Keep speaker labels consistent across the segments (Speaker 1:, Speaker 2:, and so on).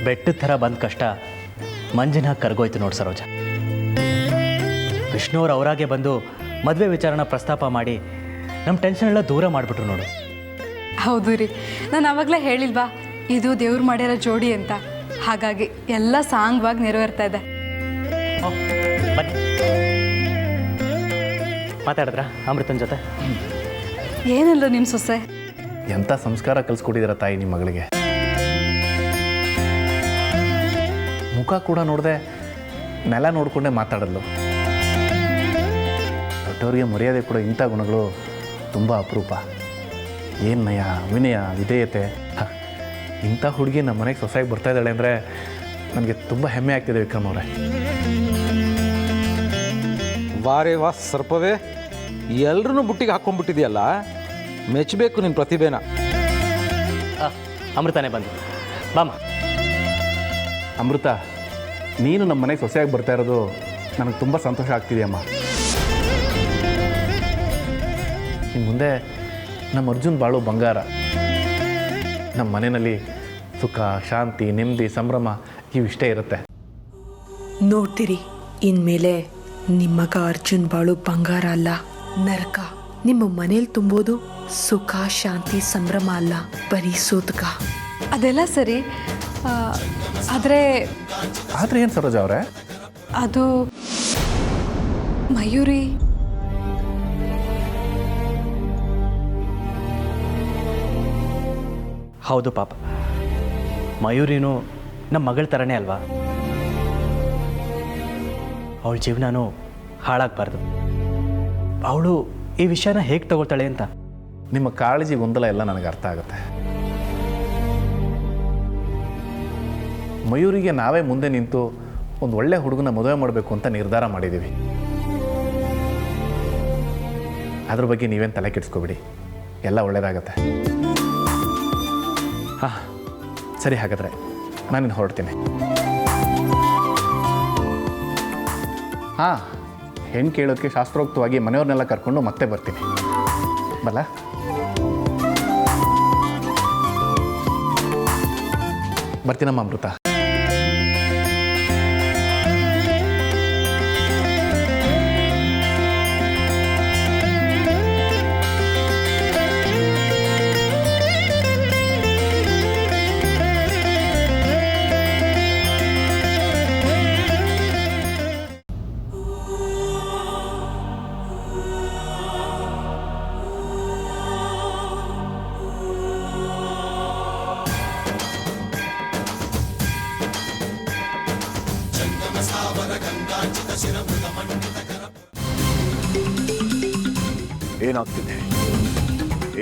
Speaker 1: ಬೆಟ್ಟದ ಥರ ಬಂದ ಕಷ್ಟ ಮಂಜಿನ ಕರ್ಗೋಯ್ತು ನೋಡಿ ಸರೋಜ. ವಿಷ್ಣುವ್ರು ಅವರಾಗೆ ಬಂದು ಮದುವೆ ವಿಚಾರನ ಪ್ರಸ್ತಾಪ ಮಾಡಿ ನಮ್ಮ ಟೆನ್ಷನ್ ಎಲ್ಲ ದೂರ ಮಾಡಿಬಿಟ್ರು ನೋಡು.
Speaker 2: ಹೌದು ರೀ, ನಾನು ಆವಾಗಲೇ ಹೇಳಿಲ್ವಾ ಇದು ದೇವ್ರು ಮಾಡಿರೋ ಜೋಡಿ ಅಂತ. ಹಾಗಾಗಿ ಎಲ್ಲ ಸಾಂಗವಾಗಿ ನೆರವೇರ್ತಾ ಇದೆ.
Speaker 1: ಬನ್ನಿ, ಮಾತಾಡಿದ್ರ ಅಮೃತನ ಜೊತೆ?
Speaker 2: ಏನಿಲ್ಲ ನಿಮ್ಮ ಸೊಸೆ.
Speaker 3: ಎಂಥ ಸಂಸ್ಕಾರ ಕಲಿಸ್ಕೊಟ್ಟಿದ್ದೀರ ತಾಯಿ ನಿಮ್ಮ ಮಗಳಿಗೆ. ಮುಖ ಕೂಡ ನೋಡಿದೆ, ನೆಲ ನೋಡಿಕೊಂಡೇ ಮಾತಾಡಲು. ದೊಡ್ಡವರಿಗೆ ಮರ್ಯಾದೆ ಕೂಡ ಇಂಥ ಗುಣಗಳು ತುಂಬ ಅಪರೂಪ. ಏನು ನಯ, ವಿನಯ, ವಿಧೇಯತೆ. ಇಂಥ ಹುಡುಗಿ ನಮ್ಮ ಮನೆಗೆ ಸೊಸೆಯಾಗಿ ಬರ್ತಾ ಇದ್ದಾಳೆ ಅಂದರೆ ನನಗೆ ತುಂಬ ಹೆಮ್ಮೆ ಆಗ್ತಿದೆ ವಿಕ್ರಮ್ ಅವರೇ.
Speaker 4: ವಾರೇ ವಾ ಸರ್ಪವೇ, ಎಲ್ರೂ ಬುಟ್ಟಿಗೆ ಹಾಕ್ಕೊಂಡ್ಬಿಟ್ಟಿದೆಯಲ್ಲ, ಮೆಚ್ಚಬೇಕು ನಿನ್ನ ಪ್ರತಿಭೆನ.
Speaker 1: ಅಮೃತನೇ ಬಂದು ಬಾಮ.
Speaker 3: ಅಮೃತ, ನೀನು ನಮ್ಮ ಮನೆಗೆ ಸೊಸೆಯಾಗಿ ಬರ್ತಾ ಇರೋದು ನನಗೆ ತುಂಬ ಸಂತೋಷ ಆಗ್ತಿದೆಯಮ್ಮ. ಇನ್ನು ಮುಂದೆ ನಮ್ಮ ಅರ್ಜುನ್ ಬಾಳು ಬಂಗಾರ. ನಮ್ಮ ಮನೆಯಲ್ಲಿ ಸುಖ, ಶಾಂತಿ, ನೆಮ್ಮದಿ, ಸಂಭ್ರಮ ಇವಿಷ್ಟೇ ಇರುತ್ತೆ.
Speaker 5: ನೋಡ್ತೀರಿ, ಇನ್ಮೇಲೆ ನಿಮ್ಮ ಮಗ ಅರ್ಜುನ್ ಬಾಳು ಬಂಗಾರ ಅಲ್ಲ, ನರಕ. ನಿಮ್ಮ ಮನೇಲಿ ತುಂಬೋದು ಸುಖ, ಶಾಂತಿ, ಸಂಭ್ರಮ ಅಲ್ಲ, ಬರೀ ಸೂತಕ.
Speaker 2: ಅದೆಲ್ಲ ಸರಿ, ಆದರೆ
Speaker 3: ಏನು ಸರೋಜ ಅವರೇ?
Speaker 2: ಅದು ಮಯೂರಿ
Speaker 1: ಹೌದು ಪಾಪ, ಮಯೂರಿನೂ ನಮ್ಮ ಮಗಳ ಥರನೇ ಅಲ್ವಾ. ಅವಳ ಜೀವನನೂ ಹಾಳಾಗಬಾರ್ದು. ಅವಳು ಈ ವಿಷಯನ ಹೇಗೆ ತಗೊಳ್ತಾಳೆ ಅಂತ.
Speaker 3: ನಿಮ್ಮ ಕಾಳಜಿ ಗೊಂದಲ ಎಲ್ಲ ನನಗೆ ಅರ್ಥ ಆಗುತ್ತೆ. ಮಯೂರಿಗೆ ನಾವೇ ಮುಂದೆ ನಿಂತು ಒಂದು ಒಳ್ಳೆ ಹುಡುಗನ ಮದುವೆ ಮಾಡಬೇಕು ಅಂತ ನಿರ್ಧಾರ ಮಾಡಿದ್ದೀವಿ. ಅದ್ರ ಬಗ್ಗೆ ನೀವೇನು ತಲೆ ಕೆಡಿಸ್ಕೋಬಿಡಿ, ಎಲ್ಲ ಒಳ್ಳೆಯದಾಗತ್ತೆ. ಹಾಂ ಸರಿ, ಹಾಗಾದರೆ ನಾನಿನ್ನು ಹೊರಡ್ತೀನಿ. ಹಾಂ, ಹೆಣ್ಣು ಕೇಳೋಕ್ಕೆ ಶಾಸ್ತ್ರೋಕ್ತವಾಗಿ ಮನೆಯವ್ರನ್ನೆಲ್ಲ ಕರ್ಕೊಂಡು ಮತ್ತೆ ಬರ್ತೀನಿ. ಬಲ್ಲ? ಬರ್ತೀನಮ್ಮ ಅಮೃತ.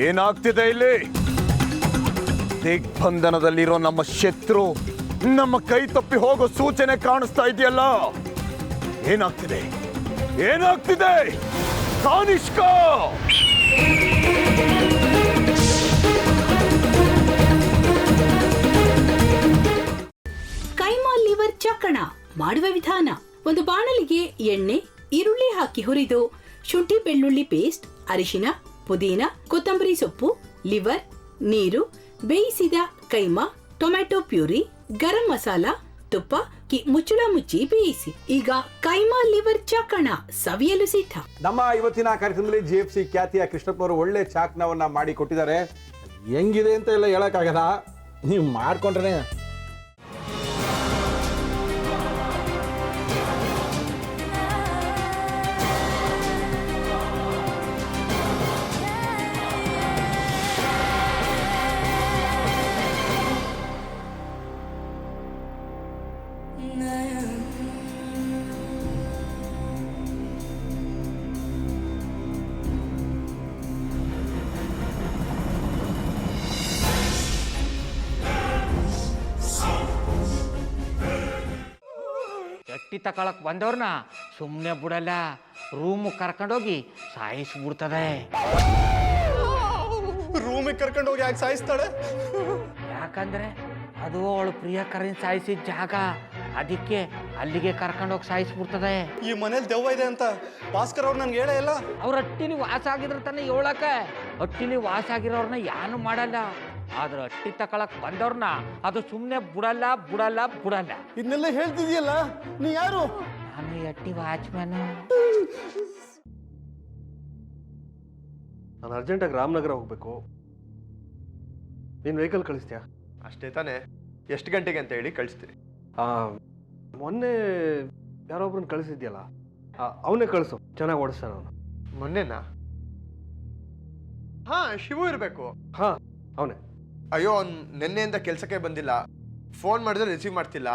Speaker 6: ಏನಾಗ್ತಿದೆ ಇಲ್ಲಿ? ದಿಗ್ಬಂಧನದಲ್ಲಿರೋ ನಮ್ಮ ಶತ್ರು ನಮ್ಮ ಕೈ ತಪ್ಪಿ ಹೋಗೋ ಸೂಚನೆ ಕಾಣಿಸ್ತಾ ಇದೆಯಲ್ಲ. ಏನಾಗ್ತಿದೆ? ಕಾನಿಷ್ಕ,
Speaker 7: ಕೈಮಾ ಲಿವರ್ ಚಕ್ಕಣ ಮಾಡುವ ವಿಧಾನ: ಒಂದು ಬಾಣಲಿಗೆ ಎಣ್ಣೆ, ಈರುಳ್ಳಿ ಹಾಕಿ ಹುರಿದು ಶುಂಠಿ ಬೆಳ್ಳುಳ್ಳಿ ಪೇಸ್ಟ್, ಅರಿಶಿನ, ಪುದೀನ, ಕೊತ್ತಂಬರಿ ಸೊಪ್ಪು, ಲಿವರ್, ನೀರು, ಬೇಯಿಸಿದ ಕೈಮಾ, ಟೊಮ್ಯಾಟೊ ಪ್ಯೂರಿ, ಗರಂ ಮಸಾಲ, ತುಪ್ಪ ಮುಚ್ಚಳ ಮುಚ್ಚಿ ಬೇಯಿಸಿ. ಈಗ ಕೈಮಾ ಲಿವರ್ ಚಾಕಣ ಸವಿಯಲು ಸಿದ್ಧ.
Speaker 4: ನಮ್ಮ ಇವತ್ತಿನ ಕಾರ್ಯಕ್ರಮದಲ್ಲಿ GFC ಖ್ಯಾತಿಯ ಕೃಷ್ಣಪ್ಪನವರು ಒಳ್ಳೆ ಚಾಕ್ನವನ್ನ ಮಾಡಿ ಕೊಟ್ಟಿದ್ದಾರೆ. ಹೆಂಗಿದೆ ಅಂತ ಎಲ್ಲ ಹೇಳಕ್ಕಾಗಲ್ಲ, ನೀವು ಮಾಡ್ಕೊಂಡ್ರೆ.
Speaker 8: ಗಟ್ಟಿ ತಕೊಳಕ್ ಬಂದವ್ರನ್ನ ಸುಮ್ಮನೆ ಬಿಡಲ್ಲ, ರೂಮ್ ಕರ್ಕೊಂಡೋಗಿ ಸಾಯಿಸ್ಬಿಡ್ತದೆ.
Speaker 6: ರೂಮಿಗೆ ಕರ್ಕೊಂಡೋಗಿ ಯಾಕೆ ಸಾಯಿಸ್ತಾಳೆ?
Speaker 8: ಯಾಕಂದ್ರೆ ಅದು ಅವಳು ಪ್ರಿಯಕರನ್ ಸಾಯಿಸಿದ ಜಾಗ, ಅದಕ್ಕೆ ಅಲ್ಲಿಗೆ ಕರ್ಕೊಂಡೋಗಿ ಸಾಯಿಸ್ಬಿಡ್ತದೆ.
Speaker 6: ಈ ಮನೇಲಿ ದೆವ್ವ ಇದೆ ಅಂತ ಭಾಸ್ಕರ್ ಅವ್ರು ನನ್ಗೆ ಹೇಳೇ ಇಲ್ಲ.
Speaker 8: ಅವ್ರ ಹಟ್ಟಿಲಿ ವಾಸ ಆಗಿದ್ರ ತಾನೆ ಹೇಳಕ. ಹಟ್ಟಿಲಿ ವಾಸ ಆಗಿರೋರ್ನ ಯಾನು ಮಾಡಲ್ಲ, ಆದ್ರೆ ಅಟ್ಟಿ ತಕೊಳಕ್ ಬಂದವ್ರನ್ನ ಅದು ಸುಮ್ಮನೆ ಬಿಡಲ್ಲ ಬಿಡಲ್ಲ ಬಿಡಲ್ಲ.
Speaker 6: ಇದನ್ನೆಲ್ಲ ಹೇಳ್ತಿದ್ಯಲ್ಲ, ನೀ ಯಾರು?
Speaker 8: ನಾನು ಅಟ್ಟಿ ವಾಚ್ಮ್ಯಾನ್.
Speaker 9: ನಾನು ಅರ್ಜೆಂಟಾಗಿ ರಾಮನಗರ ಹೋಗ್ಬೇಕು. ನೀನು ವೆಹಿಕಲ್ ಕಳಿಸ್ತೀಯಾ?
Speaker 10: ಅಷ್ಟೇ ತಾನೇ? ಎಷ್ಟು ಗಂಟೆಗೆ ಅಂತ ಹೇಳಿ ಕಳಿಸ್ತೀನಿ.
Speaker 9: ಮೊನ್ನೆ ಯಾರೊಬ್ರನ್ನ ಕಳಿಸಿದ್ಯಲ್ಲ, ಅವನೇ ಕಳಿಸು, ಚೆನ್ನಾಗಿ ಓಡಿಸ್ತಾನೆ ಅವನು.
Speaker 10: ಮೊನ್ನೆನಾ? ಹಾ, ಶಿವು ಇರಬೇಕು.
Speaker 9: ಹಾಂ, ಅವನೇ.
Speaker 10: ಅಯ್ಯೋ, ಅವ್ನು ನಿನ್ನೆಯಿಂದ ಕೆಲಸಕ್ಕೆ ಬಂದಿಲ್ಲ. ಫೋನ್ ಮಾಡಿದ್ರೆ ರಿಸೀವ್ ಮಾಡ್ತಿಲ್ಲ.